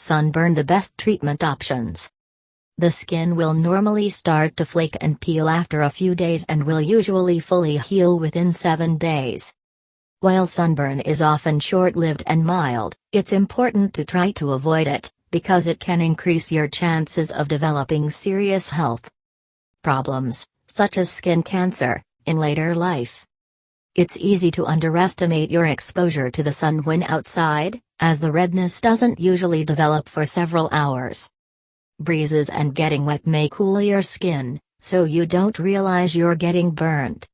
Sunburn. The best treatment options. The skin will normally start to flake and peel after a few days and will usually fully heal within 7 days. While sunburn is often short-lived and mild, it's important to try to avoid it, because it can increase your chances of developing serious health problems, such as skin cancer, in later life. It's easy to underestimate your exposure to the sun when outside, as the redness doesn't usually develop for several hours. Breezes and getting wet may cool your skin, so you don't realize you're getting burnt.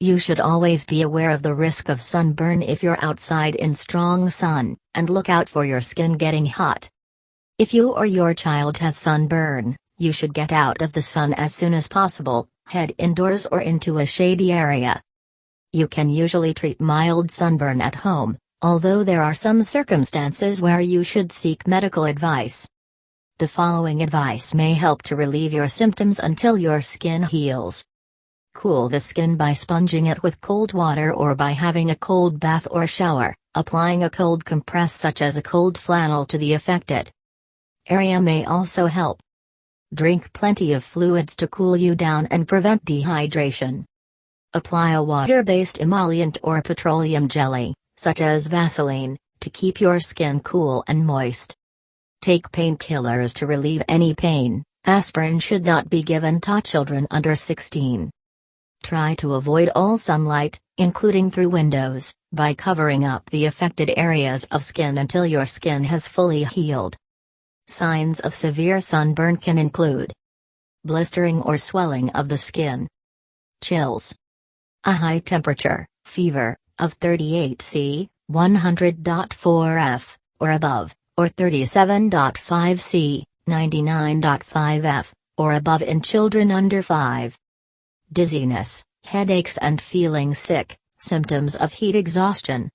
You should always be aware of the risk of sunburn if you're outside in strong sun, and look out for your skin getting hot. If you or your child has sunburn, you should get out of the sun as soon as possible, head indoors or into a shady area. You can usually treat mild sunburn at home, although there are some circumstances where you should seek medical advice. The following advice may help to relieve your symptoms until your skin heals. Cool the skin by sponging it with cold water or by having a cold bath or shower. Applying a cold compress such as a cold flannel to the affected area may also help. Drink plenty of fluids to cool you down and prevent dehydration. Apply a water-based emollient or petroleum jelly, such as Vaseline, to keep your skin cool and moist. Take painkillers to relieve any pain. Aspirin should not be given to children under 16. Try to avoid all sunlight, including through windows, by covering up the affected areas of skin until your skin has fully healed. Signs of severe sunburn can include blistering or swelling of the skin, chills, a high temperature, fever, of 38°C, 100.4°F, or above, or 37.5°C, 99.5°F, or above in children under 5. Dizziness, headaches and feeling sick, symptoms of heat exhaustion.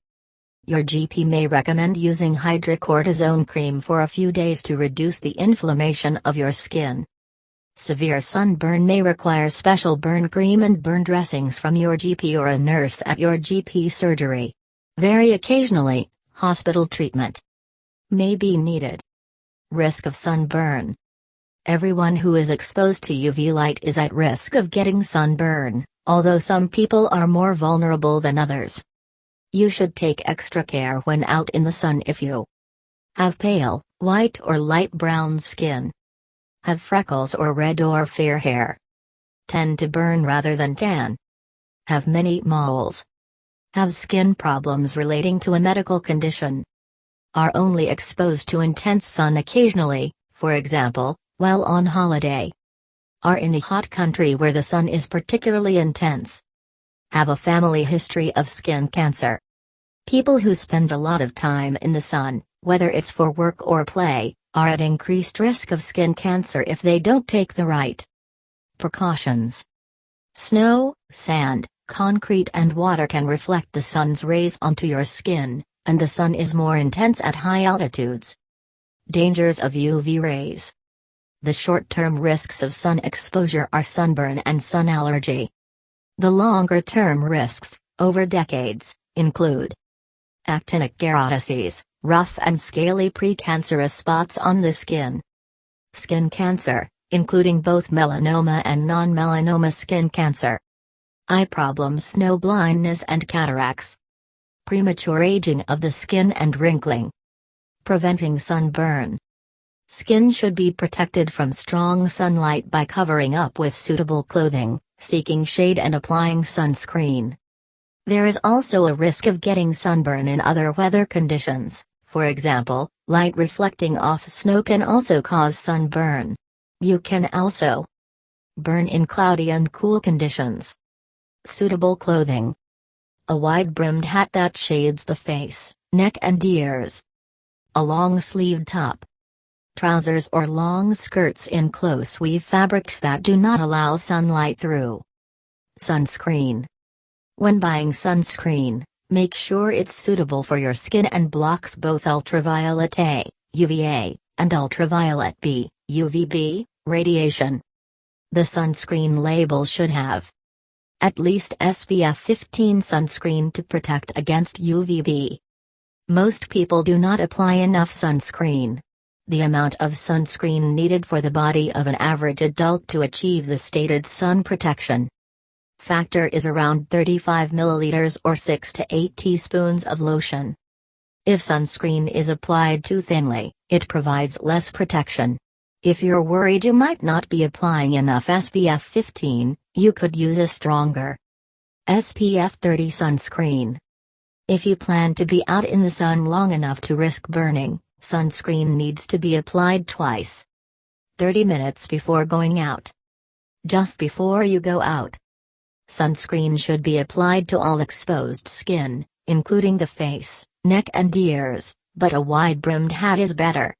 Your GP may recommend using hydrocortisone cream for a few days to reduce the inflammation of your skin. Severe sunburn may require special burn cream and burn dressings from your GP or a nurse at your GP surgery. Very occasionally, hospital treatment may be needed. Risk of sunburn. Everyone who is exposed to UV light is at risk of getting sunburn, although some people are more vulnerable than others. You should take extra care when out in the sun if you have pale, white or light brown skin, have freckles or red or fair hair, tend to burn rather than tan, have many moles, have skin problems relating to a medical condition, are only exposed to intense sun occasionally, for example, while on holiday, are in a hot country where the sun is particularly intense, have a family history of skin cancer. People who spend a lot of time in the sun, whether it's for work or play, are at increased risk of skin cancer if they don't take the right precautions. Snow, sand, concrete and water can reflect the sun's rays onto your skin, and the sun is more intense at high altitudes. Dangers of UV rays. The short-term risks of sun exposure are sunburn and sun allergy. The longer-term risks, over decades, include actinic keratosis, rough and scaly precancerous spots on the skin, skin cancer, including both melanoma and non-melanoma skin cancer, eye problems, snow blindness and cataracts, premature aging of the skin and wrinkling. Preventing sunburn. Skin should be protected from strong sunlight by covering up with suitable clothing, seeking shade and applying sunscreen. There is also a risk of getting sunburn in other weather conditions. For example, light reflecting off snow can also cause sunburn. You can also burn in cloudy and cool conditions. Suitable clothing. A wide-brimmed hat that shades the face, neck and ears. A long-sleeved top. Trousers or long skirts in close weave fabrics that do not allow sunlight through. Sunscreen. When buying sunscreen, make sure it's suitable for your skin and blocks both ultraviolet A, UVA, and ultraviolet B, UVB, radiation. The sunscreen label should have at least SPF 15 sunscreen to protect against UVB. Most people do not apply enough sunscreen. the amount of sunscreen needed for the body of an average adult to achieve the stated sun protection factor is around 35 milliliters or 6 to 8 teaspoons of lotion. If sunscreen is applied too thinly, it provides less protection. If you're worried you might not be applying enough SPF 15, you could use a stronger SPF 30 sunscreen. If you plan to be out in the sun long enough to risk burning, sunscreen needs to be applied twice. 30 minutes before going out. Just before you go out. Sunscreen should be applied to all exposed skin, including the face, neck and ears, but a wide-brimmed hat is better.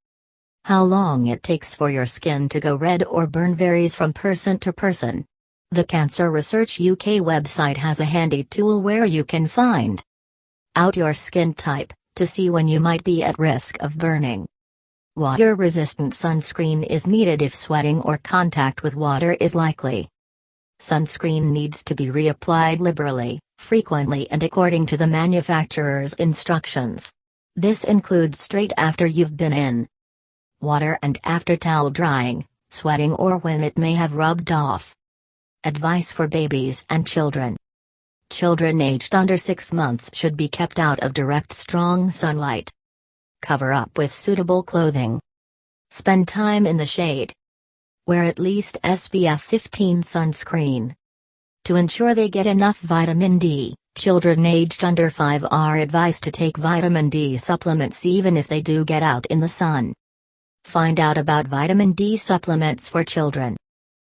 How long it takes for your skin to go red or burn varies from person to person. The Cancer Research UK website has a handy tool where you can find out your skin type, to see when you might be at risk of burning. Water-resistant sunscreen is needed if sweating or contact with water is likely. Sunscreen needs to be reapplied liberally, frequently and according to the manufacturer's instructions. This includes straight after you've been in water and after towel drying, sweating or when it may have rubbed off. Advice for babies and children. Children aged under 6 months should be kept out of direct strong sunlight. Cover up with suitable clothing. Spend time in the shade. Wear at least SPF 15 sunscreen. To ensure they get enough vitamin D, children aged under 5 are advised to take vitamin D supplements even if they do get out in the sun. Find out about vitamin D supplements for children.